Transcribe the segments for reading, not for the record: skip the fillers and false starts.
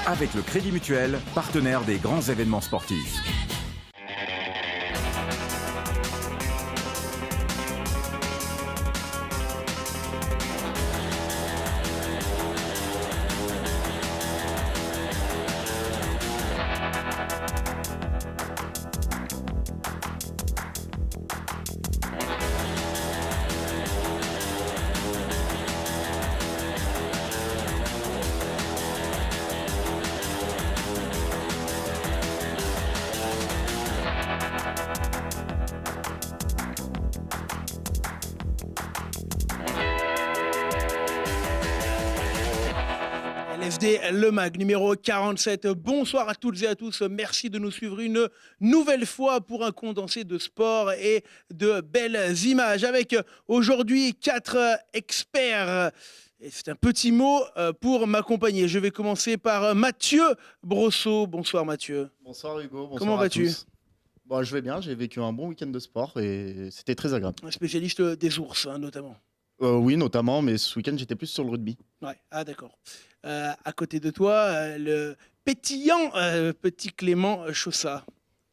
avec le Crédit Mutuel, partenaire des grands événements sportifs. LFD Le Mag numéro 47. Bonsoir à toutes et à tous. Merci de nous suivre une nouvelle fois pour un condensé de sport et de belles images. Avec aujourd'hui 4 experts. Et c'est un petit mot pour m'accompagner. Je vais commencer par Mathieu Brosseau. Bonsoir Mathieu. Bonsoir Hugo. Bonsoir. Comment vas-tu ? Bon, je vais bien. J'ai vécu un bon week-end de sport et c'était très agréable. Un spécialiste des ours, notamment. Oui, notamment, mais ce week-end j'étais plus sur le rugby. Ouais. Ah d'accord. À côté de toi, le pétillant petit Clément Chaussat.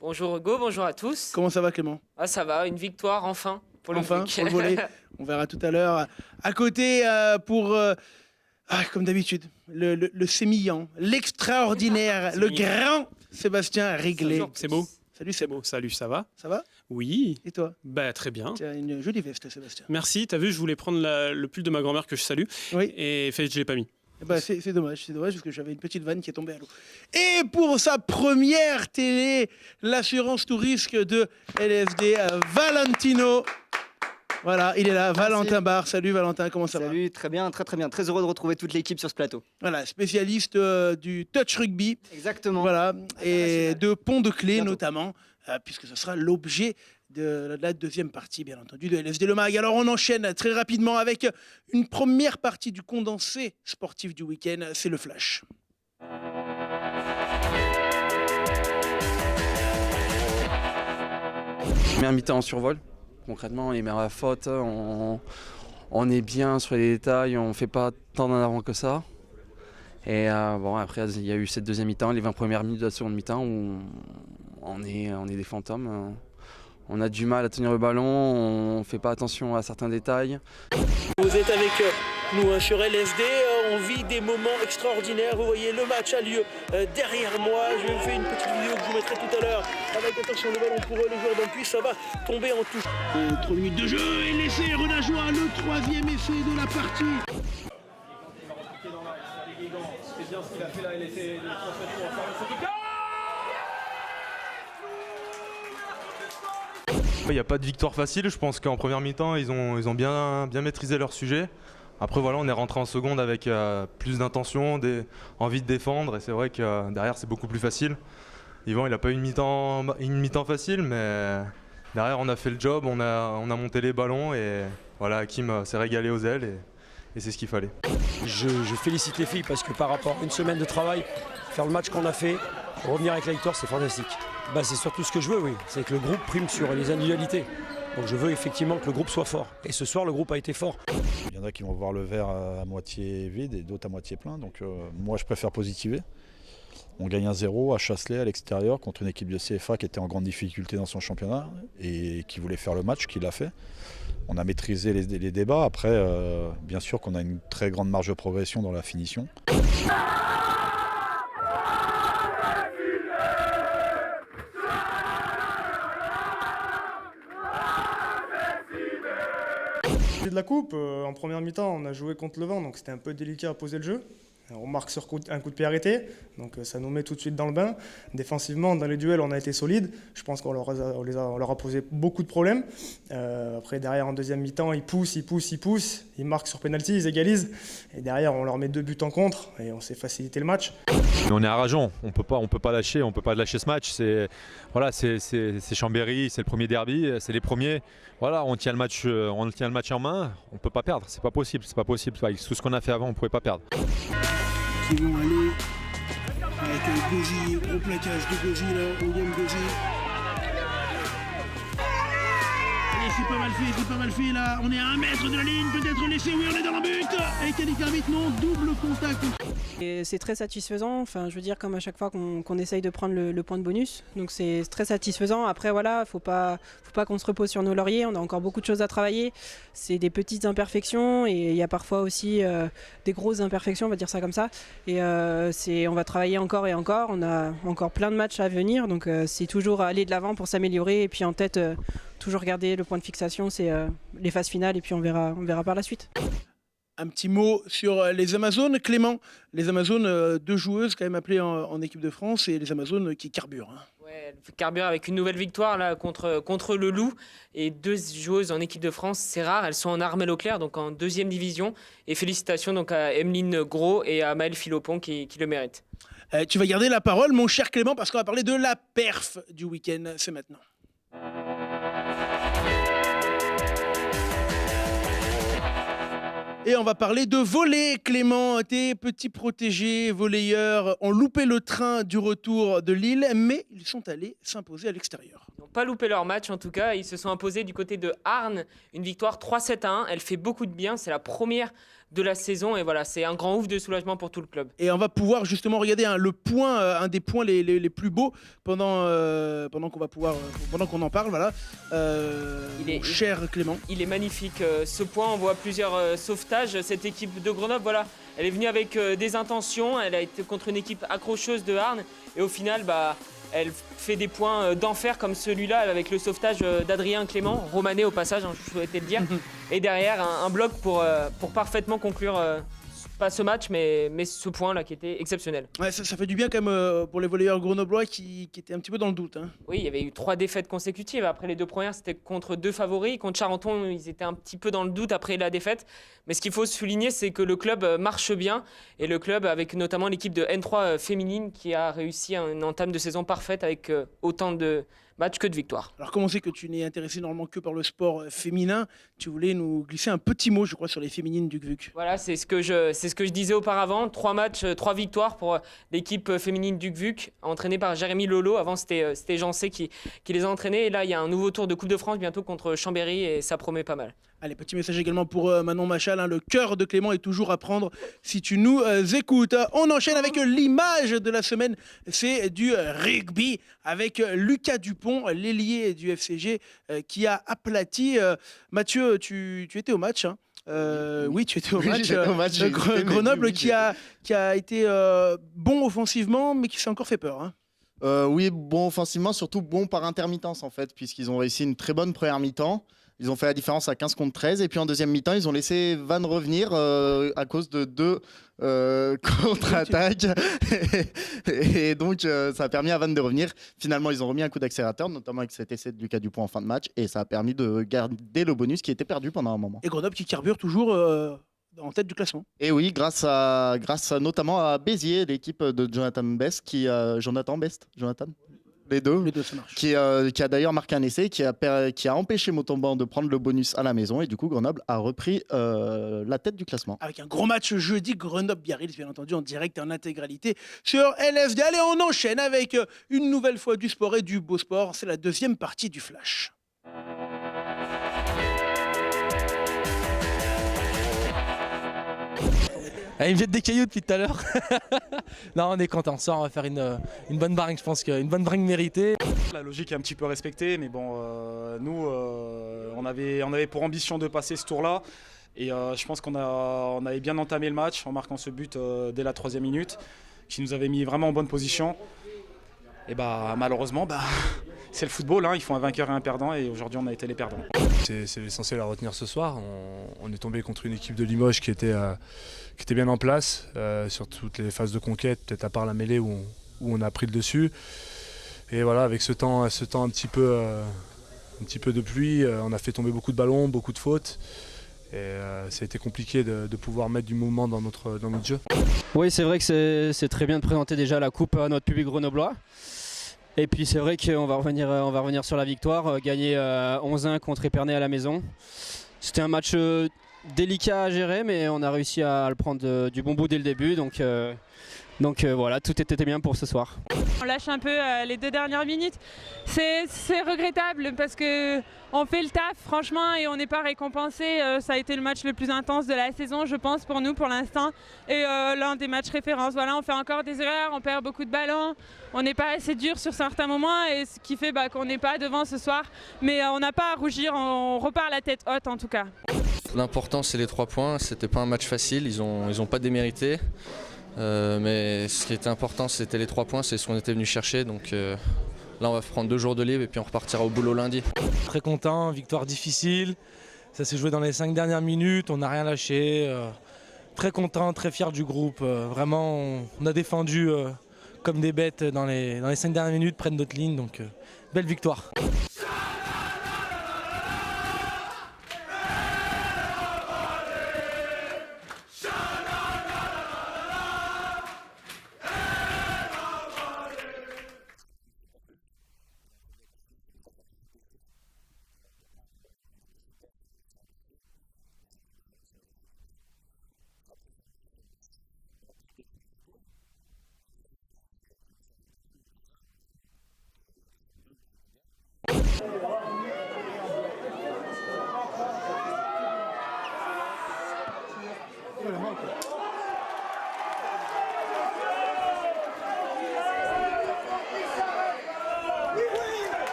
Bonjour Hugo, bonjour à tous. Comment ça va Clément ? Ah ça va, une victoire enfin pour le Enfin, week. pour le volley. On verra tout à l'heure. À côté, comme d'habitude, le sémillant, l'extraordinaire, le grand Sébastien Réglet. C'est beau. Salut Sebo. Salut, ça va ? Ça va ? Oui. Et toi ? Bah très bien. Tu as une jolie veste, Sébastien. Merci, t'as vu, je voulais prendre le pull de ma grand-mère que je salue. Oui. Et fait, je l'ai pas mis. C'est dommage parce que j'avais une petite vanne qui est tombée à l'eau. Et pour sa première télé, l'assurance tout risque de LFD, Valentino. Voilà, il est là, Valentin Barre. Salut Valentin, comment ça va ? Salut, très bien, très bien. Très heureux de retrouver toute l'équipe sur ce plateau. Voilà, spécialiste du touch rugby. Exactement. Voilà, et de pont de clé Bientôt. notamment, puisque ce sera l'objet de la deuxième partie, bien entendu, de LFD Le Mag. Alors on enchaîne très rapidement avec une première partie du condensé sportif du week-end, c'est le flash. Première mi-temps en survol. Concrètement, on les met à la faute, on est bien sur les détails, on ne fait pas tant en avant que ça. Et après, il y a eu cette deuxième mi-temps, les 20 premières minutes de la seconde mi-temps où on est des fantômes. On a du mal à tenir le ballon, on ne fait pas attention à certains détails. Vous êtes avec nous sur LFD, on vit des moments extraordinaires. Vous voyez, le match a lieu derrière moi. Je vais vous faire une petite vidéo que je vous mettrai tout à l'heure. Avec attention, le ballon pour les joueurs d'Ampuis, ça va tomber en touche. 3 minutes de jeu et l'essai, Renajoie, le troisième essai de la partie. Il n'y a pas de victoire facile, je pense qu'en première mi-temps ils ont bien maîtrisé leur sujet. Après voilà, on est rentré en seconde avec plus d'intention, envie de défendre et c'est vrai que derrière c'est beaucoup plus facile. Yvan il n'a pas eu une mi-temps facile mais derrière on a fait le job, on a monté les ballons et voilà, Hakim s'est régalé aux ailes et c'est ce qu'il fallait. Je félicite les filles parce que par rapport à une semaine de travail, faire le match qu'on a fait, revenir avec la victoire c'est fantastique. C'est surtout ce que je veux, oui, c'est que le groupe prime sur les individualités. Donc je veux effectivement que le groupe soit fort. Et ce soir, le groupe a été fort. Il y en a qui vont voir le verre à moitié vide et d'autres à moitié plein. Donc moi, je préfère positiver. On gagne 1-0 à Chasselet, à l'extérieur, contre une équipe de CFA qui était en grande difficulté dans son championnat et qui voulait faire le match, qui l'a fait. On a maîtrisé les débats. Après, bien sûr qu'on a une très grande marge de progression dans la finition. De la coupe, en première mi-temps, on a joué contre le vent, donc c'était un peu délicat à poser le jeu. On marque sur un coup de pied arrêté, donc ça nous met tout de suite dans le bain. Défensivement, dans les duels, on a été solide. Je pense qu'on leur a posé beaucoup de problèmes. Après, derrière, en deuxième mi-temps, ils poussent. Ils marquent sur pénalty, ils égalisent. Et derrière, on leur met 2 buts en contre et on s'est facilité le match. Mais on est à rageant, on peut pas lâcher ce match. C'est Chambéry, c'est le premier derby, c'est les premiers. Voilà, on tient le match en main, on peut pas perdre, c'est pas possible. Avec tout ce qu'on a fait avant, on pouvait pas perdre. Qui vont aller avec Gozi, gros plaquage de Gozi là, William Gozi. Allez, c'est pas mal fait là, on est à 1 mètre de la ligne, peut-être l'essai, oui on est dans le but. Et Yannick l'arbitre, non, double contact. Et c'est très satisfaisant, enfin, je veux dire comme à chaque fois qu'on essaye de prendre le point de bonus, donc c'est très satisfaisant. Après voilà, faut pas qu'on se repose sur nos lauriers, on a encore beaucoup de choses à travailler, c'est des petites imperfections et il y a parfois aussi des grosses imperfections, on va dire ça comme ça, et on va travailler encore et encore, on a encore plein de matchs à venir, donc c'est toujours aller de l'avant pour s'améliorer et puis en tête toujours garder le point de fixation, c'est les phases finales et puis on verra par la suite. Un petit mot sur les Amazones, Clément. Les Amazones, 2 joueuses quand même appelées en équipe de France et les Amazones qui carburent. Hein. Ouais, elle carbure avec une nouvelle victoire là, contre le Loup. Et 2 joueuses en équipe de France, c'est rare. Elles sont en Armel Auclair, donc en 2e division. Et félicitations donc à Emeline Gros et à Maëlle Philopon qui le méritent. Tu vas garder la parole, mon cher Clément, parce qu'on va parler de la perf du week-end. C'est maintenant. Et on va parler de volley, Clément. Tes petits protégés volleyeurs ont loupé le train du retour de Lille, mais ils sont allés s'imposer à l'extérieur. Ils n'ont pas loupé leur match en tout cas. Ils se sont imposés du côté de Arnes. Une victoire 3-7-1. Elle fait beaucoup de bien. C'est la première de la saison. Et voilà, c'est un grand ouf de soulagement pour tout le club. Et on va pouvoir justement regarder un des points les plus beaux pendant qu'on en parle. Voilà. Cher Clément. Il est magnifique. Ce point, on voit plusieurs sauvetages. Cette équipe de Grenoble, voilà, elle est venue avec des intentions. Elle a été contre une équipe accrocheuse de Arnes. Et au final, elle fait des points d'enfer comme celui-là avec le sauvetage d'Adrien Clément, romané au passage, je souhaitais le dire. Et derrière, un bloc pour parfaitement conclure, pas ce match, mais ce point-là qui était exceptionnel. Ouais, ça fait du bien quand même pour les volleyeurs grenoblois qui étaient un petit peu dans le doute. Hein. Oui, il y avait eu 3 défaites consécutives. Après les 2 premières, c'était contre 2 favoris. Contre Charenton, ils étaient un petit peu dans le doute après la défaite. Mais ce qu'il faut souligner, c'est que le club marche bien. Et le club, avec notamment l'équipe de N3 féminine, qui a réussi une entame de saison parfaite avec autant de matchs que de victoires. Alors comment c'est que tu n'es intéressé normalement que par le sport féminin? Tu voulais nous glisser un petit mot, je crois, sur les féminines du GVUC. Voilà, c'est ce que je disais auparavant. 3 matchs, 3 victoires pour l'équipe féminine du GVUC, entraînée par Jérémy Lolo. Avant, c'était Jean C qui les a entraînés. Et là, il y a un nouveau tour de Coupe de France bientôt contre Chambéry et ça promet pas mal. Allez, petit message également pour Manon Machal. Hein, le cœur de Clément est toujours à prendre si tu nous écoutes. On enchaîne avec l'image de la semaine. C'est du rugby avec Lucas Dupont, l'ailier du FCG, qui a aplati. Mathieu, tu étais au match. Hein. Oui, tu étais au match. Grenoble qui a été bon offensivement, mais qui s'est encore fait peur. Hein. Oui, bon offensivement, surtout bon par intermittence en fait, puisqu'ils ont réussi une très bonne première mi-temps. Ils ont fait la différence à 15 contre 13 et puis en deuxième mi-temps, ils ont laissé Vannes revenir à cause de 2 contre-attaques. et donc, ça a permis à Vannes de revenir. Finalement, ils ont remis un coup d'accélérateur, notamment avec cet essai de Lucas Dupont en fin de match. Et ça a permis de garder le bonus qui était perdu pendant un moment. Et Grenoble qui carbure toujours en tête du classement. Et oui, grâce notamment à Béziers, l'équipe de Jonathan Best, les deux ça marche. Qui a d'ailleurs marqué un essai qui a empêché Montauban de prendre le bonus à la maison et du coup Grenoble a repris la tête du classement. Avec un gros match jeudi, Grenoble-Biarritz, bien entendu en direct et en intégralité sur LFD. Allez, on enchaîne avec une nouvelle fois du sport et du beau sport. C'est la 2e partie du Flash. Il me jette des cailloux depuis tout à l'heure. Non, on est content. Ça, on va faire une bonne bringue. Je pense qu'une bonne bringue méritée. La logique est un petit peu respectée, mais bon, nous, on avait pour ambition de passer ce tour-là. Et je pense qu'on avait bien entamé le match en marquant ce but dès la 3e minute, qui nous avait mis vraiment en bonne position. Et malheureusement, c'est le football, hein, il faut un vainqueur et un perdant, et aujourd'hui on a été les perdants. C'est l'essentiel à retenir ce soir. On est tombé contre une équipe de Limoges qui était bien en place sur toutes les phases de conquête, peut-être à part la mêlée où on a pris le dessus. Et voilà, avec ce temps un petit peu de pluie, on a fait tomber beaucoup de ballons, beaucoup de fautes. Et ça a été compliqué de pouvoir mettre du mouvement dans notre jeu. Oui, c'est vrai que c'est très bien de présenter déjà la coupe à notre public grenoblois. Et puis c'est vrai qu'on va revenir sur la victoire, gagner 11-1 contre Épernay à la maison. C'était un match délicat à gérer, mais on a réussi à le prendre du bon bout dès le début. Donc voilà, tout était bien pour ce soir. On lâche un peu les 2 dernières minutes. C'est regrettable parce qu'on fait le taf franchement et on n'est pas récompensé. Ça a été le match le plus intense de la saison, je pense, pour nous pour l'instant. Et l'un des matchs références. Voilà, on fait encore des erreurs, on perd beaucoup de ballons. On n'est pas assez dur sur certains moments et ce qui fait qu'on n'est pas devant ce soir. Mais on n'a pas à rougir, on repart la tête haute en tout cas. L'important c'est les 3 points, c'était pas un match facile, ils ont pas démérité. Mais ce qui était important c'était les 3 points, c'est ce qu'on était venu chercher. Donc là on va prendre 2 jours de libre et puis on repartira au boulot lundi. Très content, victoire difficile. Ça s'est joué dans les 5 dernières minutes, on n'a rien lâché. Très content, très fier du groupe. Vraiment on a défendu comme des bêtes dans les 5 dernières minutes près de notre ligne. Donc belle victoire.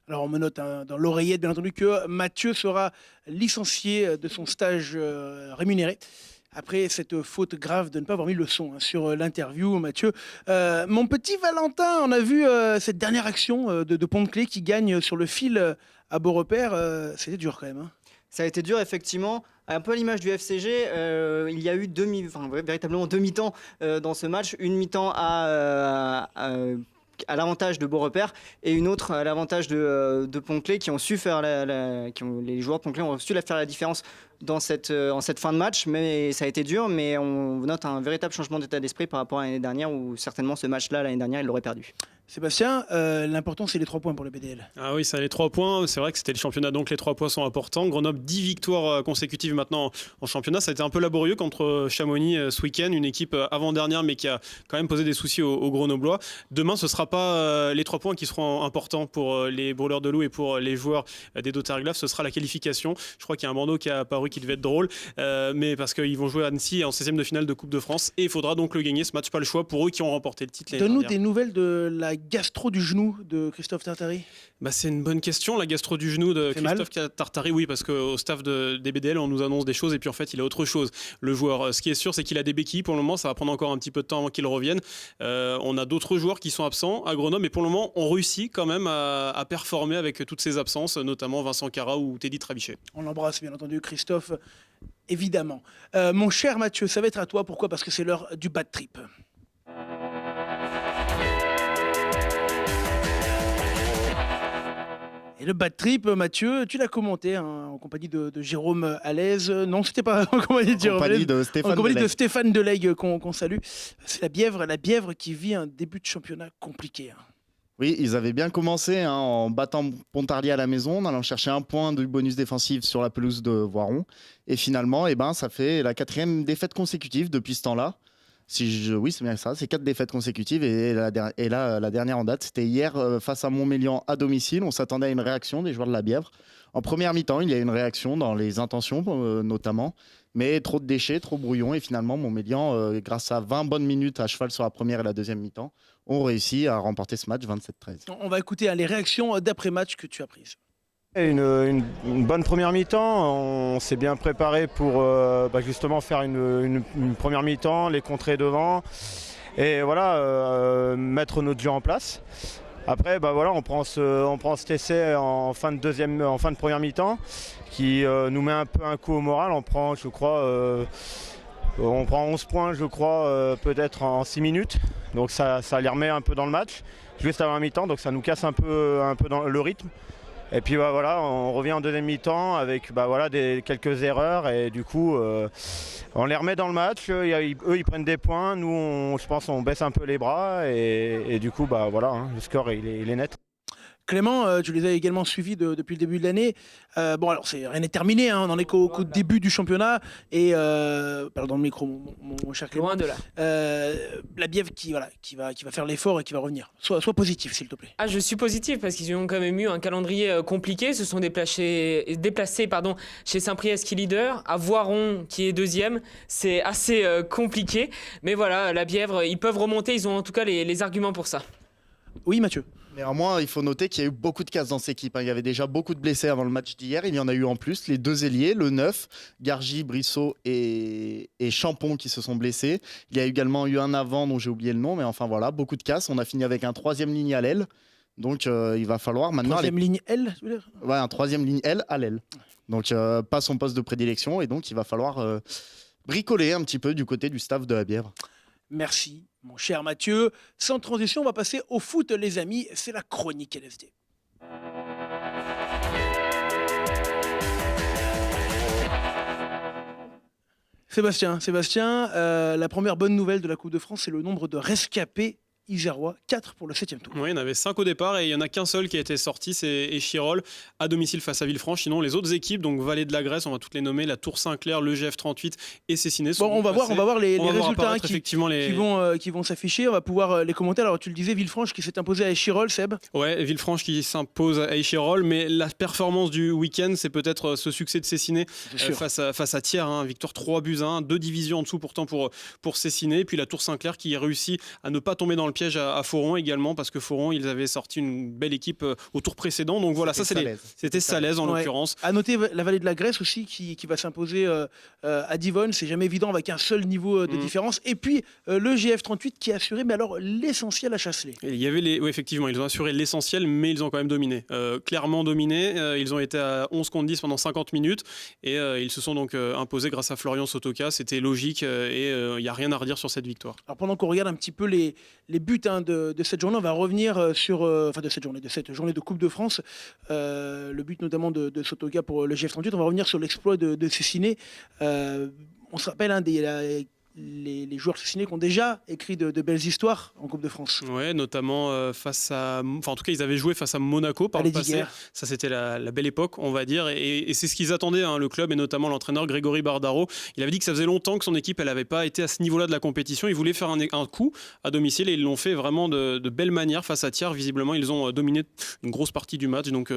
Alors on me note dans l'oreillette bien entendu que Mathieu sera licencié de son stage rémunéré après cette faute grave de ne pas avoir mis le son sur l'interview, Mathieu. Mon petit Valentin, on a vu cette dernière action de Pont-de-Clé qui gagne sur le fil à Beaurepaire. C'était dur quand même. Hein. Ça a été dur, effectivement. Un peu à l'image du FCG, il y a eu véritablement 2 mi-temps dans ce match. Une mi-temps à l'avantage de Beaurepaire et une autre à l'avantage de Pont-de-Clé qui ont su faire les joueurs de Pont-de-Clé ont su faire la différence en cette fin de match, mais ça a été dur, mais on note un véritable changement d'état d'esprit par rapport à l'année dernière où certainement ce match-là, l'année dernière, il l'aurait perdu. Sébastien, l'important c'est les 3 points pour le BDL. Ah oui, ça les 3 points, c'est vrai que c'était le championnat, donc les 3 points sont importants. Grenoble, 10 victoires consécutives maintenant en championnat. Ça a été un peu laborieux contre Chamonix ce week-end, une équipe avant-dernière mais qui a quand même posé des soucis aux Grenoblois. Demain, ce ne sera pas les 3 points qui seront importants pour les brûleurs de loup et pour les joueurs des Dotarglav, ce sera la qualification. Je crois qu'il y a un bandeau qui a apparu qui devait être drôle, mais parce qu'ils vont jouer à Annecy en 16e de finale de Coupe de France et il faudra donc le gagner, ce match, pas le choix pour eux qui ont remporté le titre. Donne-nous des nouvelles de la gastro du genou de Christophe Tartari. C'est une bonne question, la gastro du genou de Christophe Tartari, oui, parce qu'au staff des BDL, on nous annonce des choses et puis en fait, il a autre chose. Le joueur, ce qui est sûr, c'est qu'il a des béquilles pour le moment, ça va prendre encore un petit peu de temps avant qu'il revienne. On a d'autres joueurs qui sont absents à Grenoble, mais pour le moment, on réussit quand même à performer avec toutes ces absences, notamment Vincent Cara ou Teddy Trabichet. On l'embrasse bien entendu, Christophe, évidemment. Mon cher Mathieu, ça va être à toi, pourquoi ? Parce que c'est l'heure du bad trip. Et le bad trip, Mathieu, tu l'as commenté en compagnie de Jérôme Alaise. Non, c'était pas en compagnie de Jérôme Alaise. En compagnie de Stéphane Delègue qu'on salue. C'est la Bièvre qui vit un début de championnat compliqué. Oui, ils avaient bien commencé en battant Pontarlier à la maison, en allant chercher 1 point de bonus défensif sur la pelouse de Voiron. Et finalement, ça fait la 4e défaite consécutive depuis ce temps-là. Oui, c'est bien ça, c'est 4 défaites consécutives et la dernière en date, c'était hier face à Montmélian à domicile. On s'attendait à une réaction des joueurs de la Bièvre. En première mi-temps, il y a eu une réaction dans les intentions notamment, mais trop de déchets, trop brouillon et finalement Montmélian, grâce à 20 bonnes minutes à cheval sur la première et la deuxième mi-temps, ont réussi à remporter ce match 27-13. On va écouter les réactions d'après-match que tu as prises. Une bonne première mi-temps, on s'est bien préparé pour justement faire une première mi-temps, les contrer devant et voilà, mettre notre jeu en place. Après on prend cet essai en fin de première mi-temps qui nous met un peu un coup au moral. On prend 11 points je crois peut-être en 6 minutes, donc ça les remet un peu dans le match juste avant la mi-temps, donc ça nous casse un peu dans le rythme. Et puis on revient en deuxième mi-temps avec quelques erreurs et du coup on les remet dans le match. Eux ils prennent des points, nous je pense on baisse un peu les bras et du coup le score il est net. Clément, tu les as également suivis depuis le début de l'année. Bon, alors rien n'est terminé, hein, on n'en est qu'au début du championnat. Et parle dans le micro, mon cher Clément. Loin de là. La Bièvre qui va faire l'effort et qui va revenir. Sois positif, s'il te plaît. Ah, je suis positif parce qu'ils ont quand même eu un calendrier compliqué. Se sont déplacés chez Saint-Priest qui est leader, à Voiron qui est deuxième. C'est assez compliqué. Mais voilà, la Bièvre, ils peuvent remonter. Ils ont en tout cas les arguments pour ça. Oui, Mathieu. Néanmoins, il faut noter qu'il y a eu beaucoup de casses dans cette équipe. Il y avait déjà beaucoup de blessés avant le match d'hier. Il y en a eu en plus. Les 2 ailiers, le 9, Gargy, Brissot et Champon qui se sont blessés. Il y a également eu un avant dont j'ai oublié le nom. Mais enfin voilà, beaucoup de casses. On a fini avec un 3e ligne à l'aile. Donc il va falloir maintenant... 3e ligne L, tu veux dire ? Ouais, un 3e ligne L à l'aile. Donc pas son poste de prédilection. Et donc il va falloir bricoler un petit peu du côté du staff de la Bièvre. Merci, mon cher Mathieu. Sans transition, on va passer au foot, les amis. C'est la chronique LSD. Sébastien, la première bonne nouvelle de la Coupe de France, c'est le nombre de rescapés isérois, 4 pour le 7e tour. Oui, il y en avait 5 au départ et il n'y en a qu'un seul qui a été sorti, c'est Échirol, à domicile face à Villefranche. Sinon, les autres équipes, donc Vallée de la Grèce, on va toutes les nommer, la Tour Saint-Clair, le GF38 et Cessiné. Bon, on va voir les résultats qui qui vont s'afficher, on va pouvoir les commenter. Alors, tu le disais, Villefranche qui s'est imposé à Échirol, Seb. Ouais, Villefranche qui s'impose à Échirol, mais la performance du week-end, c'est peut-être ce succès de Cessiné face à Thiers, hein, victoire 3-1, 2 divisions en dessous pourtant pour Cessiné, puis la Tour Saint-Clair qui réussit à ne pas tomber dans le piège à Foron également, parce que Foron, ils avaient sorti une belle équipe au tour précédent. Donc voilà, c'était Salaise en l'occurrence. À noter la Vallée de la Grèce aussi qui va s'imposer à Divonne. C'est jamais évident avec un seul niveau de différence. Et puis le GF38 qui a assuré, mais alors l'essentiel à Chasselet. Et il y avait oui, effectivement, ils ont assuré l'essentiel, mais ils ont quand même dominé. Clairement dominé. Ils ont été à 11 contre 10 pendant 50 minutes et ils se sont donc imposés grâce à Florian Sotoka. C'était logique et il n'y a rien à redire sur cette victoire. Alors pendant qu'on regarde un petit peu les buts de cette journée, on va revenir sur de cette journée de Coupe de France, le but notamment de Sotoka pour le GF38. On va revenir sur l'exploit de Cessiné. On se rappelle les joueurs Cessiné qui ont déjà écrit de belles histoires en Coupe de France. Ouais, notamment en tout cas ils avaient joué face à Monaco par le passé. Ça c'était la belle époque, on va dire, et c'est ce qu'ils attendaient, hein, le club et notamment l'entraîneur Grégory Bardaro. Il avait dit que ça faisait longtemps que son équipe elle n'avait pas été à ce niveau-là de la compétition. Il voulait faire un coup à domicile et ils l'ont fait vraiment de belle manière face à Thiers. Visiblement ils ont dominé une grosse partie du match, donc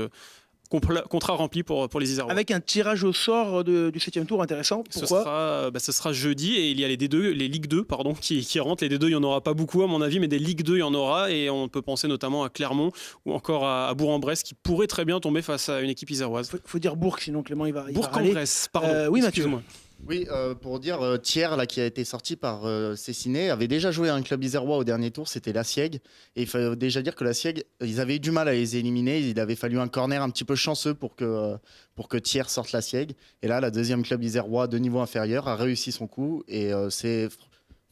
contrat rempli pour les Isérois. Avec un tirage au sort du 7e tour intéressant. Pourquoi ? Ce sera jeudi et il y a les Ligue 2 qui rentrent. Les D2, il n'y en aura pas beaucoup à mon avis, mais des Ligue 2, il y en aura. Et on peut penser notamment à Clermont ou encore à Bourg-en-Bresse qui pourrait très bien tomber face à une équipe iséroise. Faut dire Bourg, sinon Clément il va Bourg-en-Bresse, pardon. Oui, excuse-moi. Oui, pour dire, Thiers, là, qui a été sorti par Cessiné, avait déjà joué à un club isérois au dernier tour, c'était la Sieg. Et il faut déjà dire que la Sieg, ils avaient eu du mal à les éliminer. Il avait fallu un corner un petit peu chanceux pour que Thiers sorte la Sieg. Et là, la deuxième club isérois de niveau inférieur a réussi son coup. Et c'est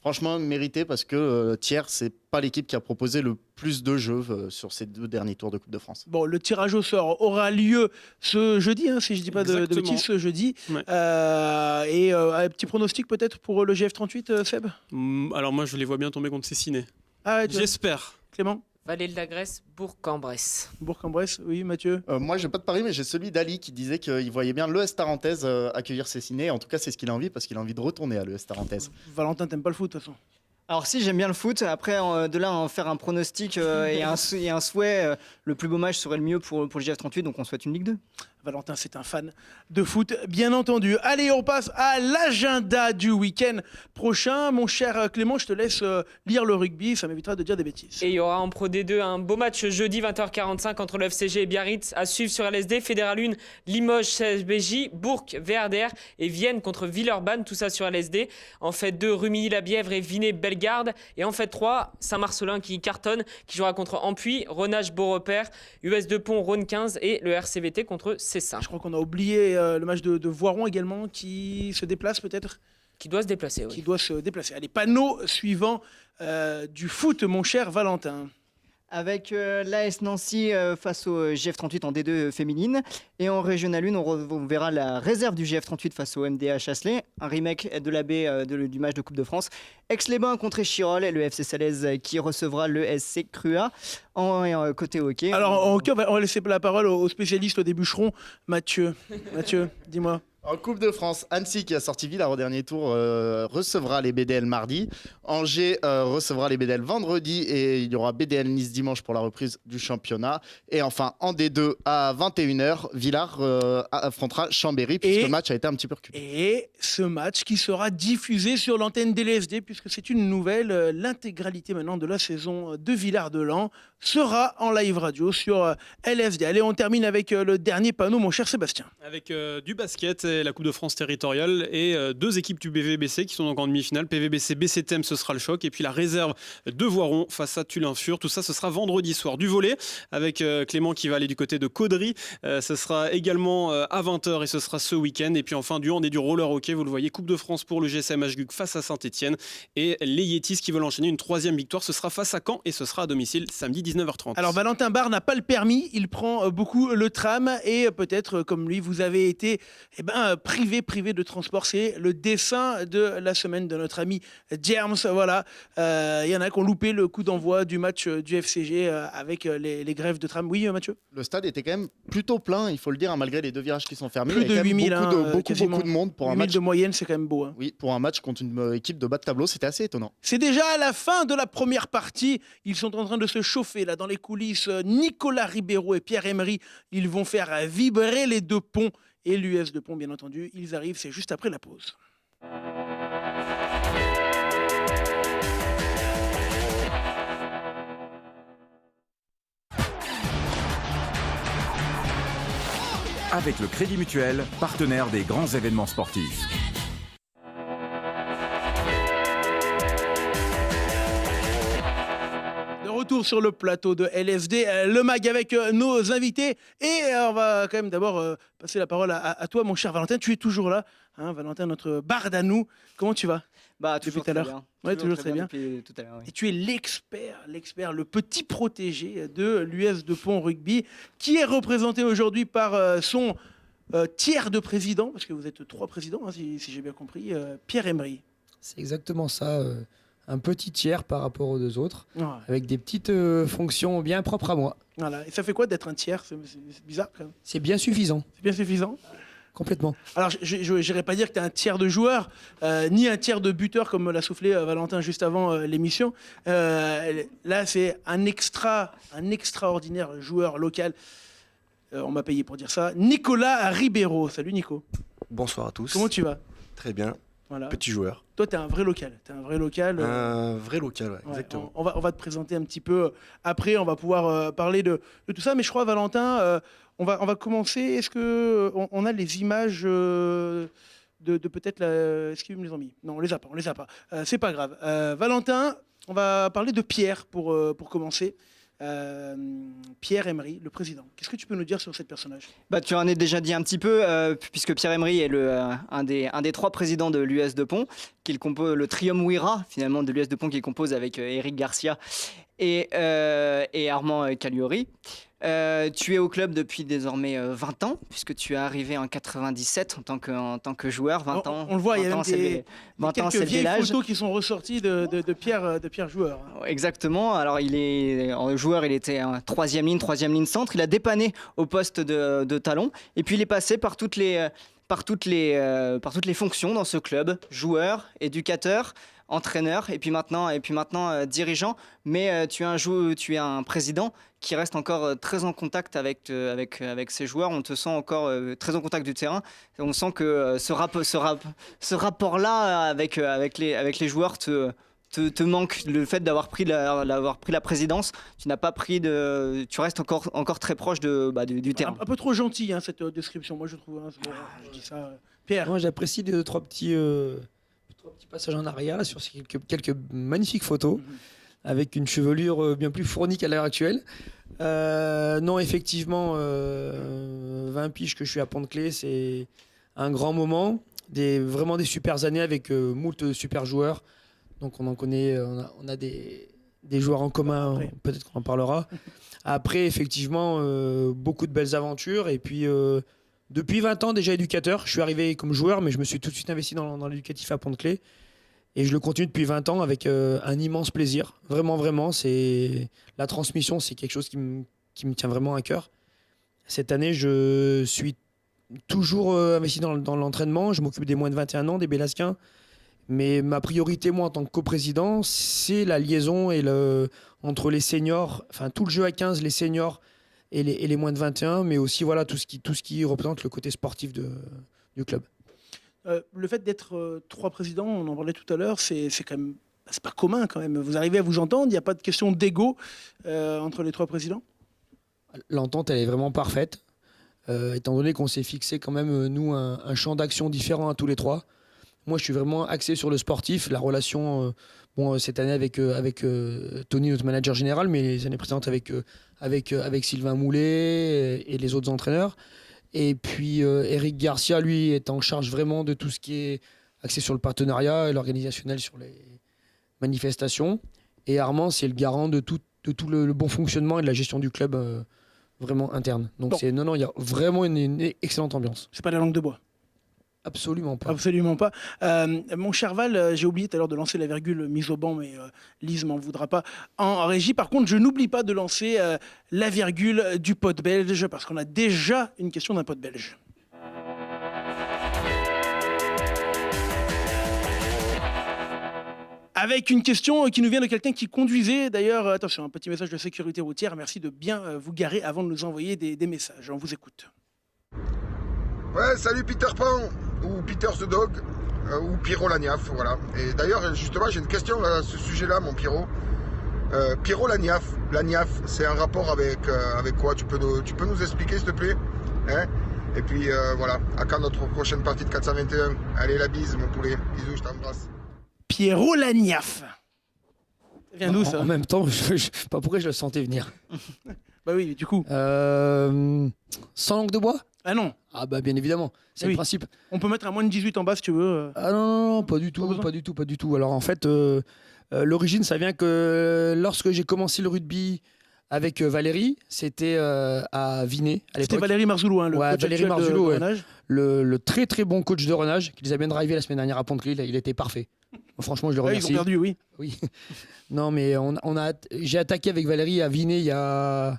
franchement mérité parce que Thiers, c'est pas l'équipe qui a proposé le plus de jeux sur ces 2 derniers tours de Coupe de France. Bon, le tirage au sort aura lieu ce jeudi, hein, si je ne dis pas de bêtises, ce jeudi. Ouais. Et un petit pronostic peut-être pour le GF38, Seb ? Alors moi, je les vois bien tomber contre Cessiné. Ah, j'espère. Clément ? Vallée de la Grèce, Bourg-en-Bresse. Bourg-en-Bresse, oui, Mathieu. Moi, je n'ai pas de pari, mais j'ai celui d'Ali qui disait qu'il voyait bien l'ES Tarentaise accueillir Cessiné. En tout cas, c'est ce qu'il a envie parce qu'il a envie de retourner à l'ES Tarentaise. Valentin, t'aimes pas le foot de toute façon ? Alors si, j'aime bien le foot. Après, de là, en faire un pronostic et un souhait, le plus beau match serait le mieux pour le GF38, donc on souhaite une Ligue 2. Valentin, c'est un fan de foot, bien entendu. Allez, on passe à l'agenda du week-end prochain. Mon cher Clément, je te laisse lire le rugby, ça m'évitera de dire des bêtises. Et il y aura en Pro D2 un beau match jeudi 20h45 entre le FCG et Biarritz à suivre sur LSD. Fédéral 1, Limoges, CSBJ, Bourg, VRDR et Vienne contre Villeurbanne, tout ça sur LSD. En fait 2, Rumilly-la-Bièvre et Vinay-Bellegarde. Et en fait 3, Saint-Marcelin qui cartonne, qui jouera contre Ampuis, Renage-Beaurepaire, US de Pont, Rhône 15 et le RCVT contre Cessin. Je crois qu'on a oublié le match de Voiron également qui se déplace peut-être. Qui doit se déplacer, oui. Qui doit se déplacer. Allez, panneau suivant du foot, mon cher Valentin. avec l'AS Nancy face au GF38 en D2 féminine. Et en Régional 1, on verra la réserve du GF38 face au MDA Chasselet, un remake de la B du match de Coupe de France. Aix-les-Bains contre Échirolles, le FC Salaise qui recevra le SC Crua en côté hockey. Alors en hockey, on va laisser la parole au spécialiste des bûcherons, Mathieu. Mathieu, dis-moi. En Coupe de France, Annecy qui a sorti Villars au dernier tour recevra les BDL mardi. Angers recevra les BDL vendredi et il y aura BDL Nice dimanche pour la reprise du championnat. Et enfin en D2 à 21h, Villars affrontera Chambéry puisque le match a été un petit peu reculé. Et ce match qui sera diffusé sur l'antenne d'LSD puisque c'est une nouvelle, l'intégralité maintenant de la saison de Villars-de-Lans sera en live radio sur LSD. Allez, on termine avec le dernier panneau, mon cher Sébastien. Avec du basket et la Coupe de France territoriale et deux équipes du PVBC qui sont donc en demi-finale. PVBC BCTM, ce sera le choc. Et puis la réserve de Voiron face à Tullin-Fur. Tout ça, ce sera vendredi soir. Du volley avec Clément qui va aller du côté de Caudry. Ce sera également à 20h et ce sera ce week-end. Et puis enfin du hand et du roller hockey. Vous le voyez, Coupe de France pour le GSM HGUC face à Saint-Etienne. Et les Yetis qui veulent enchaîner une troisième victoire. Ce sera face à Caen et ce sera à domicile samedi 19h30. Alors Valentin Barre n'a pas le permis, il prend beaucoup le tram et peut-être comme lui vous avez été privé de transport. C'est le dessin de la semaine de notre ami Jerms. Voilà, il y en a qui ont loupé le coup d'envoi du match du FCG avec les grèves de tram. Oui Mathieu ? Le stade était quand même plutôt plein, il faut le dire, malgré les deux virages qui sont fermés. Plus il y a de quand même 8000, beaucoup de monde pour un 8000 match de moyenne, c'est quand même beau. Oui, pour un match contre une équipe de bas de tableau, c'était assez étonnant. C'est déjà à la fin de la première partie. Ils sont en train de se chauffer là dans les coulisses. Nicolas Ribeiro et Pierre Emery, ils vont faire vibrer les deux ponts et l'US de Pont, bien entendu. Ils arrivent, c'est juste après la pause. Avec le Crédit Mutuel, partenaire des grands événements sportifs. Retour sur le plateau de LSD, le mag avec nos invités. Et on va quand même d'abord passer la parole à toi, mon cher Valentin. Tu es toujours là, hein, Valentin, notre barde à nous. Comment tu vas toujours tout à l'heure. bien. Ouais, toujours très bien. Depuis tout à l'heure, oui. Et tu es l'expert, le petit protégé de l'US de Pont Rugby, qui est représenté aujourd'hui par son tiers de président, parce que vous êtes 3 présidents, hein, si j'ai bien compris, Pierre Emery. C'est exactement ça. Un petit tiers par rapport aux deux autres, avec des petites fonctions bien propres à moi. Voilà. Et ça fait quoi d'être un tiers ? C'est bizarre quand même. C'est bien suffisant. C'est bien suffisant ? Complètement. Alors, je n'irais pas dire que tu es un tiers de joueur, ni un tiers de buteur, comme l'a soufflé Valentin juste avant l'émission. Là, c'est un extraordinaire joueur local. On m'a payé pour dire ça. Nicolas Ribeiro. Salut Nico. Bonsoir à tous. Comment tu vas ? Très bien. Voilà. Petit joueur. Toi, tu es un vrai local. Un vrai local, ouais, exactement. On va te présenter un petit peu après. On va pouvoir parler de tout ça. Mais je crois, Valentin, on va commencer. Est-ce qu'on a les images de peut-être la... Est-ce qu'ils me les ont mis ? Non, on les a pas. C'est pas grave. Valentin, on va parler de Pierre pour commencer. Pierre Emery, le président. Qu'est-ce que tu peux nous dire sur ce personnage ? Tu en as déjà dit un petit peu, puisque Pierre Emery est un des 3 présidents de l'US de Pont, qui compose le triumvirat finalement de l'US de Pont, qui compose avec Eric Garcia et Armand Cagliori. Tu es au club depuis désormais 20 ans, puisque tu es arrivé en 97 en tant que joueur. 20 ans. On le voit, il y a même quelques vieilles l'âge. photos qui sont ressorties de Pierre joueur. Exactement. Alors en joueur, il était en troisième ligne centre. Il a dépanné au poste de talon. Et puis il est passé par toutes les fonctions dans ce club, joueur, éducateur, entraîneur et puis maintenant dirigeant. Mais tu es un président qui reste encore très en contact avec ses joueurs. On te sent encore très en contact du terrain. On sent que ce rapport-là avec les joueurs te manque. Le fait d'avoir pris la présidence, tu restes encore très proche du terrain. Un peu trop gentil, hein, cette description, moi je trouve. Hein, je dis ça. Pierre. Moi j'apprécie 3 petits passages en arrière là, sur quelques magnifiques photos. Avec une chevelure bien plus fournie qu'à l'heure actuelle. Non, effectivement, 20 piges que je suis à Pont-de-Clé, c'est un grand moment. Vraiment des super années avec moult super joueurs. Donc on en connaît, on a des des joueurs en commun, peut-être qu'on en parlera. Après, effectivement, beaucoup de belles aventures. Et puis, depuis 20 ans, déjà éducateur. Je suis arrivé comme joueur, mais je me suis tout de suite investi dans l'éducatif à Pont-de-Claix. Et je le continue depuis 20 ans avec un immense plaisir. Vraiment, vraiment. La transmission, c'est quelque chose qui me tient vraiment à cœur. Cette année, je suis toujours investi dans l'entraînement. Je m'occupe des moins de 21 ans, des Bélasquins. Mais ma priorité, moi, en tant que coprésident, c'est la liaison entre les seniors, enfin tout le jeu à 15, les seniors et les moins de 21, mais aussi voilà, tout ce qui représente le côté sportif du club. Le fait d'être 3 présidents, on en parlait tout à l'heure, c'est quand même, c'est pas commun quand même. Vous arrivez à vous entendre, il n'y a pas de question d'ego entre les 3 présidents? L'entente, elle est vraiment parfaite, étant donné qu'on s'est fixé quand même, nous, un champ d'action différent à tous les 3. Moi, je suis vraiment axé sur le sportif, la relation, cette année avec Tony, notre manager général, mais les années précédentes avec Sylvain Moulet et les autres entraîneurs. Et puis, Eric Garcia, lui, est en charge vraiment de tout ce qui est axé sur le partenariat et l'organisationnel sur les manifestations. Et Armand, c'est le garant de tout le bon fonctionnement et de la gestion du club vraiment interne. Donc, il y a vraiment une excellente ambiance. C'est pas la langue de bois? Absolument pas. Absolument pas. Mon cher Val, j'ai oublié tout à l'heure de lancer la virgule mise au banc, mais Lise m'en voudra pas. En régie, par contre, je n'oublie pas de lancer la virgule du pote belge, parce qu'on a déjà une question d'un pote belge. Avec une question qui nous vient de quelqu'un qui conduisait. D'ailleurs, attention, un petit message de sécurité routière. Merci de bien vous garer avant de nous envoyer des messages. On vous écoute. Ouais, salut Peter Pan, ou Peter the Dog, ou Pierrot Lagnaff, voilà. Et d'ailleurs, justement, j'ai une question à ce sujet-là, mon Pierrot. Pierrot Lagnaff, c'est un rapport avec quoi? Tu peux nous expliquer, s'il te plaît, hein? Et puis, voilà, à quand notre prochaine partie de 421? Allez, la bise, mon poulet. Bisous, je t'embrasse. Pierrot Lagnaff. Ça vient d'où, ça? En même temps, je sais pas pourquoi je le sentais venir. Bah oui, du coup. Sans langue de bois? Ah non. Ah bah bien évidemment, c'est le principe. On peut mettre à moins de 18 en bas si tu veux. Ah non, pas du tout. Alors en fait, l'origine, ça vient que lorsque j'ai commencé le rugby avec Valérie, c'était à Vinay à l'époque. C'était Valérie Marzulot, le coach Valérie Marzulot, de Renage. Le très très bon coach de Renage, qui les a bien drivés la semaine dernière à Pont-de-Claix, il était parfait. Franchement, je le remercie. Ils ont perdu, oui. Oui. Non, mais j'ai attaqué avec Valérie à Vinay il y a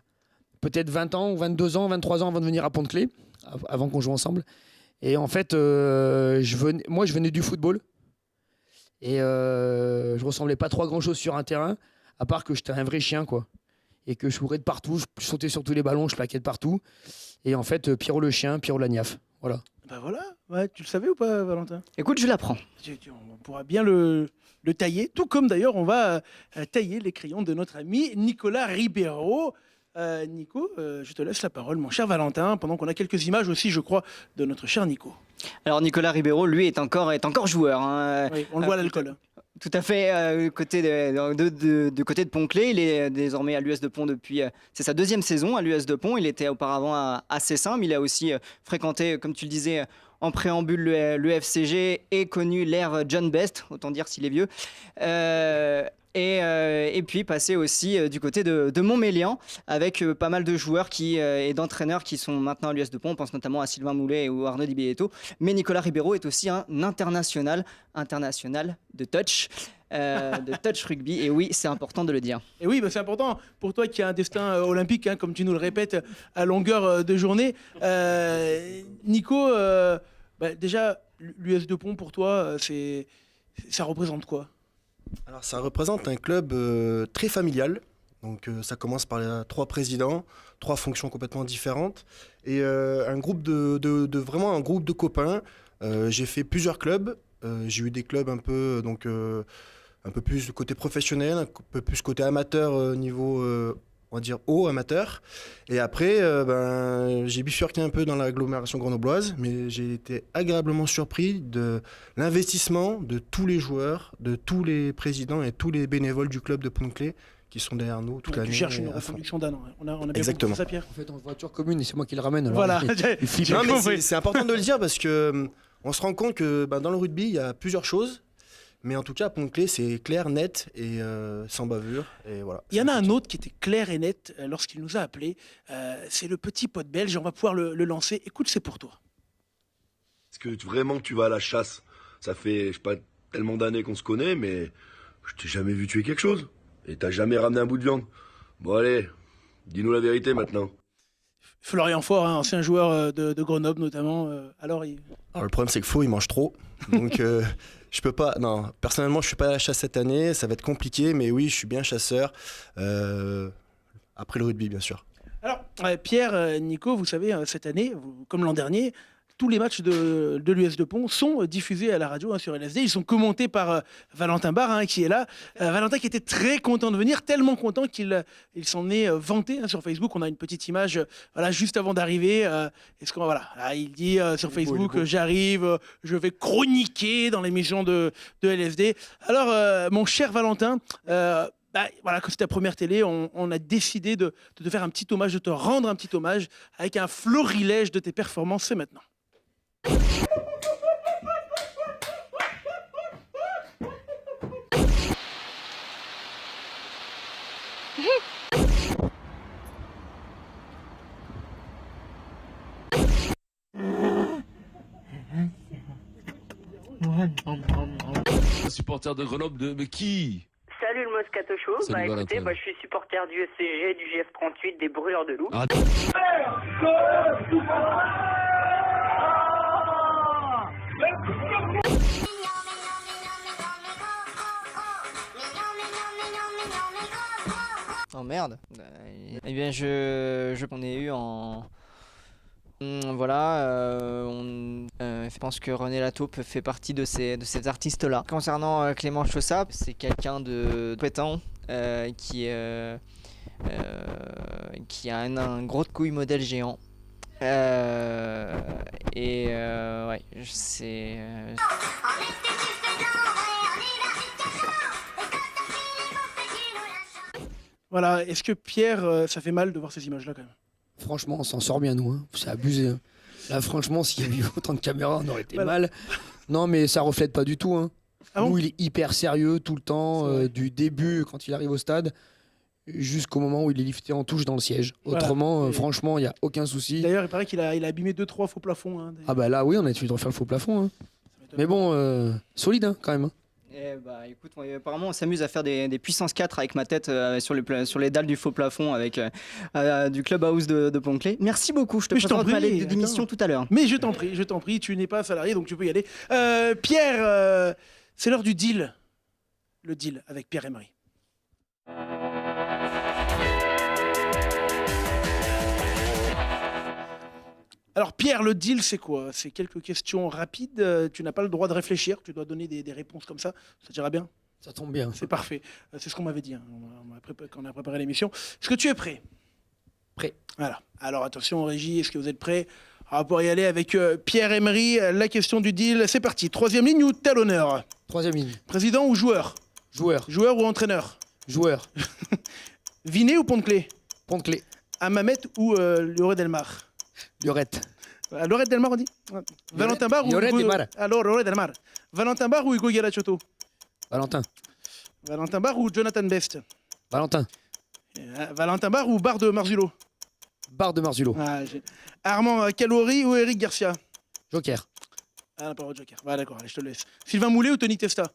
peut-être 20 ans, 22 ans, 23 ans avant de venir à Pont-de-Claix, avant qu'on joue ensemble. Et en fait, je venais du football. Et je ressemblais pas trop à grand-chose sur un terrain, à part que j'étais un vrai chien, quoi. Et que je courais de partout, je sautais sur tous les ballons, je plaquais de partout. Et en fait, Pierrot le chien, Pierrot Lagnaff. Voilà. Bah voilà, ouais, tu le savais ou pas, Valentin? Écoute, je l'apprends. On pourra bien le tailler, tout comme d'ailleurs on va tailler les crayons de notre ami Nicolas Ribeiro. Nico, je te laisse la parole, mon cher Valentin, pendant qu'on a quelques images aussi, je crois, de notre cher Nico. Alors Nicolas Ribeiro, lui, est encore joueur. Hein. Oui, on le voit à l'alcool. Tout à fait, côté de Pont-de-Claix, il est désormais à l'US de Pont depuis... c'est sa 2e saison à l'US de Pont, il était auparavant à Cessin, mais il a aussi fréquenté, comme tu le disais, en préambule, le FCG et connu l'ère John Best, autant dire s'il est vieux. Et puis passer aussi du côté de Montmélian avec pas mal de joueurs et d'entraîneurs qui sont maintenant à l'US de Pont. On pense notamment à Sylvain Moulet ou Arnaud Di Bietto. Mais Nicolas Ribeiro est aussi un international de touch. De touch rugby, et oui, c'est important de le dire. Et oui, bah c'est important pour toi qui as un destin olympique, hein, comme tu nous le répètes à longueur de journée. Nico, déjà, l'US de Pont, pour toi, ça représente quoi? Alors, ça représente un club très familial. Donc, ça commence par les 3 présidents, 3 fonctions complètement différentes, et un groupe vraiment un groupe de copains. J'ai fait plusieurs clubs. J'ai eu des clubs un peu plus du côté professionnel, un peu plus côté amateur, niveau on va dire haut amateur. Et après, j'ai bifurqué un peu dans l'agglomération grenobloise, mais j'ai été agréablement surpris de l'investissement de tous les joueurs, de tous les présidents et tous les bénévoles du club de Pont-de-Claix qui sont derrière nous toute l'année. Tu cherches une reconduction d'Anne. On a bien Exactement. compris ça, Pierre. En fait, en voiture commune, et c'est moi qui le ramène. Alors voilà. Non, mais c'est important de le dire parce que on se rend compte que dans le rugby, il y a plusieurs choses. Mais en tout cas, Pont-Clé, c'est clair, net et sans bavure. Et voilà. Il y en a un autre qui était clair et net lorsqu'il nous a appelés. C'est le petit pote belge. On va pouvoir le lancer. Écoute, c'est pour toi. Est-ce que vraiment tu vas à la chasse? Ça fait, je sais pas, tellement d'années qu'on se connaît, mais je t'ai jamais vu tuer quelque chose. Et t'as jamais ramené un bout de viande. Bon allez, dis-nous la vérité maintenant. Florian Faure, hein, ancien joueur de Grenoble notamment. Alors, le problème, c'est que Faux, il mange trop. Donc, je peux pas. Non, personnellement, je suis pas à la chasse cette année. Ça va être compliqué, mais oui, je suis bien chasseur. Après le rugby, bien sûr. Alors, Pierre, Nico, vous savez, cette année, comme l'an dernier, tous les matchs de l'US de Pont sont diffusés à la radio sur LSD. Ils sont commentés par Valentin Barre, qui est là. Valentin qui était très content de venir, tellement content qu'il s'en est vanté sur Facebook. On a une petite image juste avant d'arriver. Il dit sur Facebook, j'arrive, je vais chroniquer dans l'émission de LSD. Alors, mon cher Valentin, comme c'est ta première télé, on a décidé de te faire un petit hommage, de te rendre un petit hommage avec un florilège de tes performances. C'est maintenant. Supporter de Grenoble mais qui? Salut le Moscato Show. Salut, Écoutez, Valentin. je suis supporter du SCG, du GF38, des Brûleurs de Loup. Ah. Oh merde. Eh bien, qu'on ait eu en... je pense que René Lataupe fait partie de ces artistes-là. Concernant Clément Chaussat, c'est quelqu'un de compétent qui a un gros de couille modèle géant. Voilà, est-ce que Pierre, ça fait mal de voir ces images-là quand même? Franchement, on s'en sort bien, nous. Hein. C'est abusé. Hein. Là, franchement, s'il y avait eu autant de caméras, on aurait été mal. Non, mais ça reflète pas du tout. Hein. Nous, il est hyper sérieux tout le temps, du début, quand il arrive au stade, jusqu'au moment où il est lifté en touche dans le siège. Autrement, franchement, il n'y a aucun souci. D'ailleurs, il paraît qu'il a abîmé 2-3 faux plafonds. Hein, Ah bah là, oui, on a essayé de refaire le faux plafond. Hein. Mais bon, solide hein, quand même. Hein. Écoute, apparemment on s'amuse à faire des puissances 4 avec ma tête sur les dalles du faux plafond avec du clubhouse de Pont-Clé. Merci beaucoup, je te présente ma lettre d'émission tout à l'heure. Mais je t'en prie, tu n'es pas salarié donc tu peux y aller. Pierre, c'est l'heure du deal. Le deal avec Pierre Emery. Alors Pierre, le deal c'est quoi? C'est quelques questions rapides, tu n'as pas le droit de réfléchir, tu dois donner des réponses comme ça t'ira bien? Ça tombe bien. C'est parfait, c'est ce qu'on m'avait dit quand on a préparé l'émission. Est-ce que tu es prêt? Prêt. Voilà, alors attention régie, est-ce que vous êtes prêts? On va pouvoir y aller avec Pierre Emery, la question du deal, c'est parti. Troisième ligne ou talonneur? Troisième ligne. Président ou joueur? Joueur. Joueur ou entraîneur? Joueur. Vinet ou Pont-Clé? Pont-Clé. Amamet ou Lloret-Delmar? Lloret. Lloret-Delmar, on dit? Valentin Barre ou Lloret-Delmar. Alors, Lloret-Delmar. Valentin Barre ou Hugo Galacciotto? Valentin. Valentin Barre ou Jonathan Best? Valentin. Valentin Barre ou Barre de Marzullo? Barre de Marzullo. Armand Calori ou Eric Garcia? Joker. Ah, pas Joker. D'accord, allez, je te le laisse. Sylvain Moulet ou Tony Testa?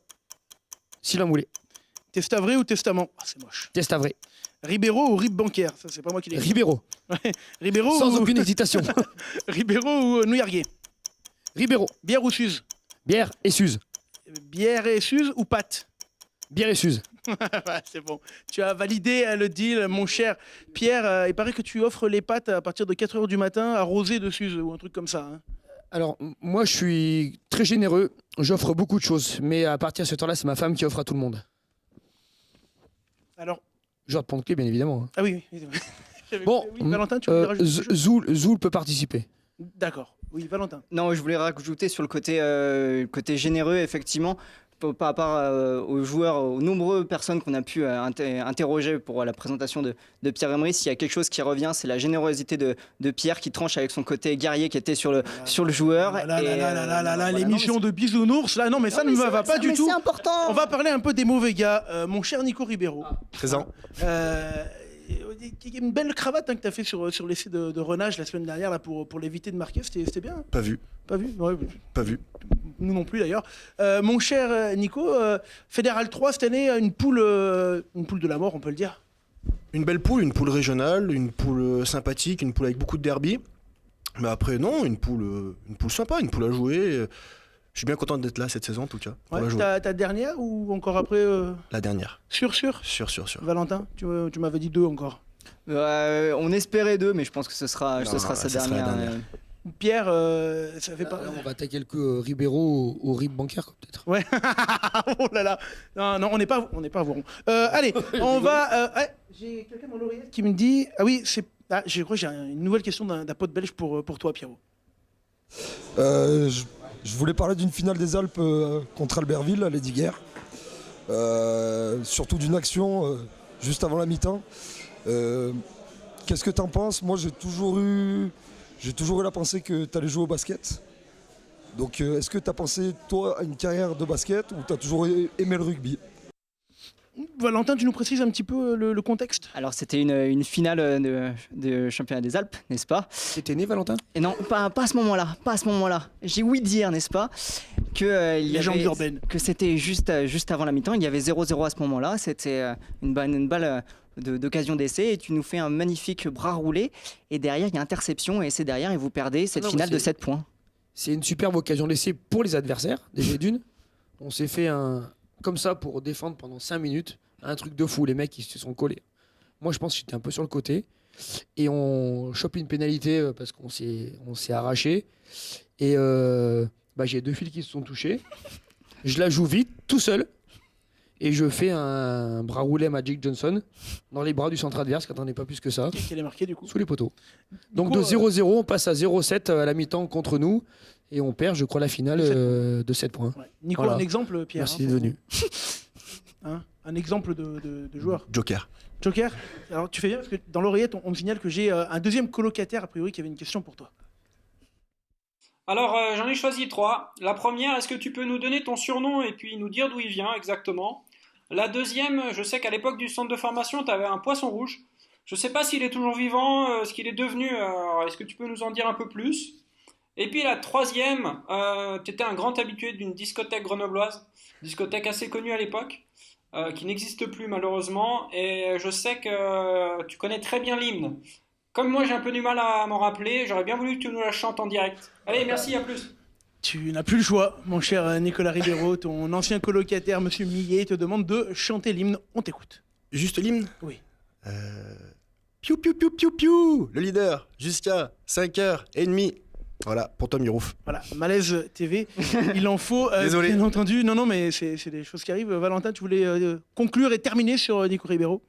Sylvain Moulet. Testavré ou Testament? Ah, c'est moche. Testavré. Ribeiro ou Rib bancaire? Ça, c'est pas moi qui l'ai dit. Ribeiro. Ribeiro sans ou... aucune hésitation. Ribeiro ou Nouillarguier? Ribeiro. Bière ou Suze? Bière et Suze. Bière et Suze ou pâte? Bière et Suze. C'est bon. Tu as validé le deal, mon cher Pierre. Il paraît que tu offres les pâtes à partir de 4h du matin arrosées de Suze ou un truc comme ça. Hein. Alors, moi, je suis très généreux. J'offre beaucoup de choses. Mais à partir de ce temps-là, c'est ma femme qui offre à tout le monde. Alors, joueur de Pont-Clé, bien évidemment. Hein. Ah oui. Bon, oui, Valentin, tu voulais rajouter quelque chose? Zoul peut participer. D'accord. Oui, Valentin. Non, je voulais rajouter sur le côté généreux, effectivement. par rapport aux joueurs, aux nombreuses personnes qu'on a pu interroger pour la présentation de Pierre Emerick, s'il y a quelque chose qui revient, c'est la générosité de Pierre qui tranche avec son côté guerrier qui était sur le joueur. L'émission de bisounours, là, non mais ça ne me va pas du tout. C'est important. On va parler un peu des mauvais gars. Mon cher Nico Ribeiro. Présent. Il y a une belle cravate que tu as fait sur l'essai de Renage la semaine dernière là, pour l'éviter de marquer, c'était bien. Pas vu. Pas vu ouais. Pas vu. Nous non plus d'ailleurs. Mon cher Nico, Fédéral 3 cette année, une poule de la mort, on peut le dire. Une belle poule, une poule régionale, une poule sympathique, une poule avec beaucoup de derby. Mais après, non, une poule sympa, une poule à jouer. Je suis bien content d'être là cette saison en tout cas. Ouais, ta dernière ou encore après La dernière. Sûr. Valentin, tu m'avais dit 2 encore. On espérait 2, mais je pense que ce sera sa dernière. Pierre, ça fait pas. On va attaquer le Ribeiro au RIB bancaire peut-être. Ouais. Oh là là. Non, on n'est pas à Voiron. Allez, on va. J'ai quelqu'un dans l'oreillette qui me dit. Ah oui, je crois que j'ai une nouvelle question d'un pote belge pour toi, Pierrot. Je voulais parler d'une finale des Alpes contre Albertville à Lesdiguières. Surtout d'une action juste avant la mi-temps. Qu'est-ce que t'en penses? Moi, j'ai toujours eu la pensée que t'allais jouer au basket. Donc, est-ce que t'as pensé, toi, à une carrière de basket ou t'as toujours aimé le rugby? Valentin, tu nous précises un petit peu le contexte? Alors c'était une finale de championnat des Alpes, n'est-ce pas? T'étais né, Valentin? Et non, pas à ce moment-là. J'ai ouï dire, n'est-ce pas, que c'était juste avant la mi-temps. Il y avait 0-0 à ce moment-là. C'était une balle d'occasion d'essai et tu nous fais un magnifique bras roulé et derrière il y a interception et c'est derrière et vous perdez cette finale de 7 points. C'est une superbe occasion d'essai pour les adversaires, déjà d'une. On s'est fait comme ça pour défendre pendant 5 minutes, un truc de fou, les mecs ils se sont collés. Moi je pense que j'étais un peu sur le côté et on chope une pénalité parce qu'on s'est arraché et j'ai 2 fils qui se sont touchés. Je la joue vite, tout seul et je fais un bras roulé à Magic Johnson dans les bras du centre adverse qui n'attendait pas plus que ça. Qu'est-ce qu'elle est marquée du coup? Sous les poteaux. Donc de 0-0 on passe à 0-7 à la mi-temps contre nous. Et on perd, je crois, la finale de 7 points. Ouais. Nico, voilà. Un exemple, Pierre. Merci d'être venu. Un exemple de joueur. Joker. Alors tu fais bien parce que dans l'oreillette, on me signale que j'ai un deuxième colocataire, a priori, qui avait une question pour toi. Alors, j'en ai choisi 3. La première, est-ce que tu peux nous donner ton surnom et puis nous dire d'où il vient exactement? La deuxième, je sais qu'à l'époque du centre de formation, tu avais un poisson rouge. Je ne sais pas s'il est toujours vivant, ce qu'il est devenu. Alors, est-ce que tu peux nous en dire un peu plus? Et puis la troisième, tu étais un grand habitué d'une discothèque grenobloise, discothèque assez connue à l'époque, qui n'existe plus malheureusement, et je sais que tu connais très bien l'hymne. Comme moi j'ai un peu du mal à m'en rappeler, j'aurais bien voulu que tu nous la chantes en direct. Allez, merci, à plus. Tu n'as plus le choix, mon cher Nicolas Ribeiro, ton ancien colocataire, Monsieur Millet, te demande de chanter l'hymne, on t'écoute. Juste l'hymne? Oui. Piou piou piou piou piou, le leader, jusqu'à 5h30. Voilà, pour Tom Mirouf. Voilà, Malaise TV, il en faut. Désolé. Bien entendu, non, mais c'est des choses qui arrivent. Valentin, tu voulais conclure et terminer sur Nico Ribeiro?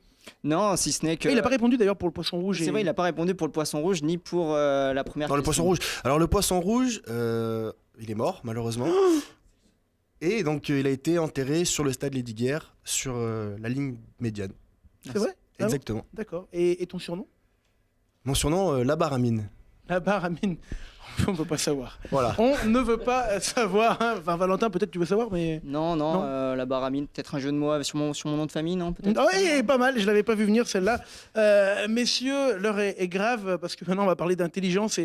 Non, si ce n'est que... Il n'a pas répondu d'ailleurs pour le poisson rouge. C'est vrai, il n'a pas répondu pour le poisson rouge ni pour la première question. Le poisson rouge. Alors le poisson rouge, il est mort malheureusement. Et donc il a été enterré sur le stade Lesdiguières, sur la ligne médiane. C'est vrai? Exactement. Ah bon, d'accord. Et ton surnom? Mon surnom, la Baramine. La Baramine. On ne veut pas savoir. Voilà. On ne veut pas savoir. Hein. Enfin, Valentin, peut-être tu veux savoir, mais... Non, la Baramine, peut-être un jeu de mots sur mon nom de famille, non peut-être? Oui, pas mal, je ne l'avais pas vu venir celle-là. Messieurs, l'heure est grave, parce que maintenant on va parler d'intelligence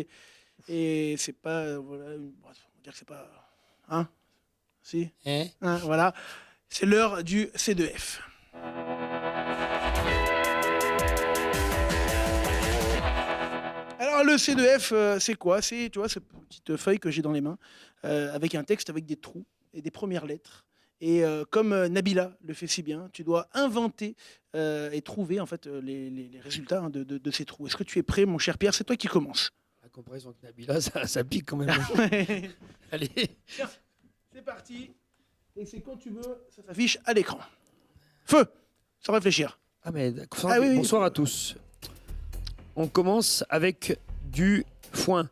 et c'est pas... Voilà, on va dire que c'est pas... Hein? Si? Voilà. C'est l'heure du C2F. Alors le C2F, c'est quoi? C'est, tu vois, cette petite feuille que j'ai dans les mains, avec un texte avec des trous et des premières lettres. Et comme Nabila le fait si bien, tu dois inventer et trouver en fait les résultats de ces trous. Est-ce que tu es prêt, mon cher Pierre? C'est toi qui commence. La comparaison avec Nabila, ça pique quand même. Allez. Tiens, c'est parti. Et c'est quand tu veux, ça s'affiche à l'écran. Feu, sans réfléchir. Ah mais d'accord. Bonsoir à tous. On commence avec du foin.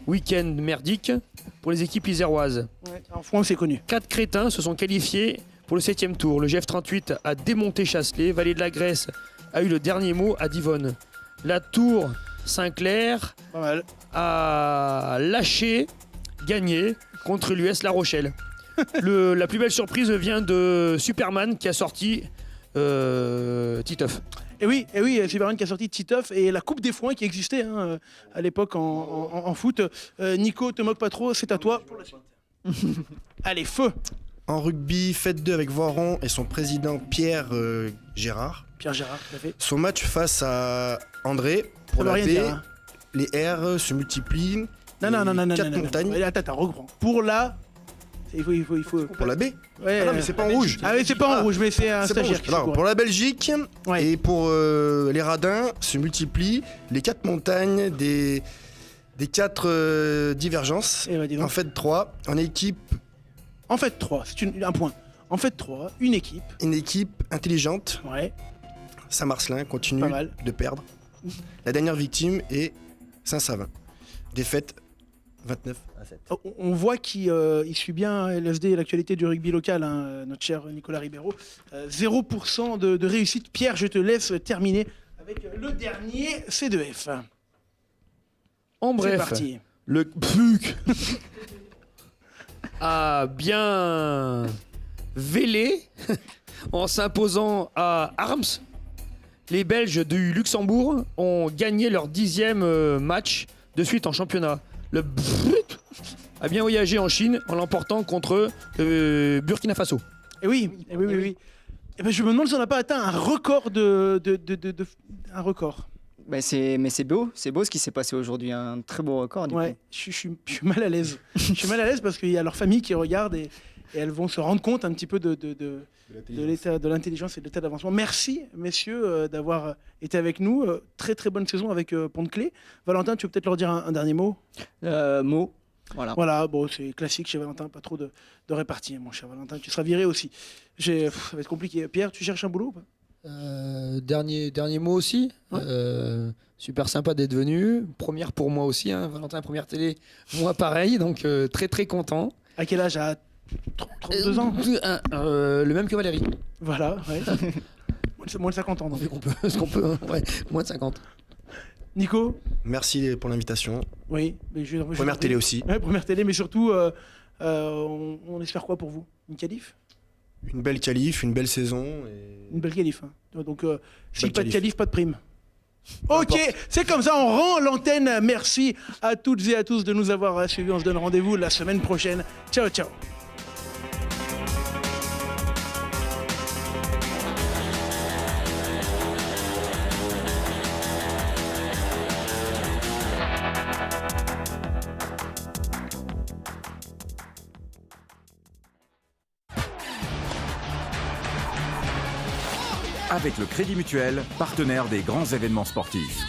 Week-end merdique, pour les équipes iséroises. Ouais, en France, c'est connu. 4 crétins se sont qualifiés pour le 7e tour. Le GF38 a démonté Chasselet. Vallée de la Grèce a eu le dernier mot à Divonne. La Tour Saint-Clair a lâché, gagné contre l'US La Rochelle. La plus belle surprise vient de Superman qui a sorti Titeuf. Et oui, Superman qui a sorti Titeuf et la Coupe des Foins qui existait à l'époque en foot. Nico, te moque pas trop, c'est à toi pour la suite. Allez, feu. En rugby, fête 2 avec Voiron et son président Pierre Gérard. Pierre Gérard, tout à fait. Son match face à André pour la B, les R se multiplient. Non. 4 montagnes. Attends, reprends. Pour la... Il faut... Pour la B. Ouais, non, mais c'est pas en rouge. Ah oui, c'est pas en rouge, mais c'est un stagiaire qui pour la Belgique et pour les Radins se multiplient les 4 montagnes des 4 divergences. En fait 3, en équipe. En fait 3, c'est un point. En fait 3, une équipe. Une équipe intelligente. Ouais. Saint-Marcelin continue de perdre. La dernière victime est Saint-Savin. Défaite 29-7. On voit qu'il suit bien LSD et l'actualité du rugby local, notre cher Nicolas Ribeiro. 0% de réussite. Pierre, je te laisse terminer avec le dernier C2F. En bref, c'est parti. Le PUC a bien vélé en s'imposant à Arms. Les Belges du Luxembourg ont gagné leur 10e match de suite en championnat. Le PUC a bien voyagé en Chine en l'emportant contre Burkina Faso. Et oui. Et ben, je me demande si on n'a pas atteint un record un record. Mais c'est beau ce qui s'est passé aujourd'hui, un très beau record. Du coup. Je suis mal à l'aise. Je suis mal à l'aise parce qu'il y a leur famille qui regarde et elles vont se rendre compte un petit peu de l'état de l'intelligence et de l'état d'avancement. Merci, messieurs, d'avoir été avec nous. Très très bonne saison avec Pont-de-Clé. Valentin, tu veux peut-être leur dire un dernier mot Voilà, bon, c'est classique chez Valentin, pas trop de répartie, mon cher Valentin. Tu seras viré aussi. Ça va être compliqué. Pierre, tu cherches un boulot ou pas Dernier mot aussi. Super sympa d'être venu. Première pour moi aussi, Valentin, première télé, moi pareil, donc très très content. À quel âge? À 32 ans Le même que Valérie. Voilà, ouais. Moins de 50 ans. Donc. Ce qu'on peut, moins de 50. Nico? Merci pour l'invitation. Oui. Mais première télé aussi. Ouais, première télé, mais surtout, on espère quoi pour vous? Une qualif? Une belle qualif, une belle saison. Une belle qualif. Donc, si pas de qualif, pas de prime. Ok, c'est comme ça, on rend l'antenne. Merci à toutes et à tous de nous avoir suivis. On se donne rendez-vous la semaine prochaine. Ciao, ciao. Avec le Crédit Mutuel, partenaire des grands événements sportifs.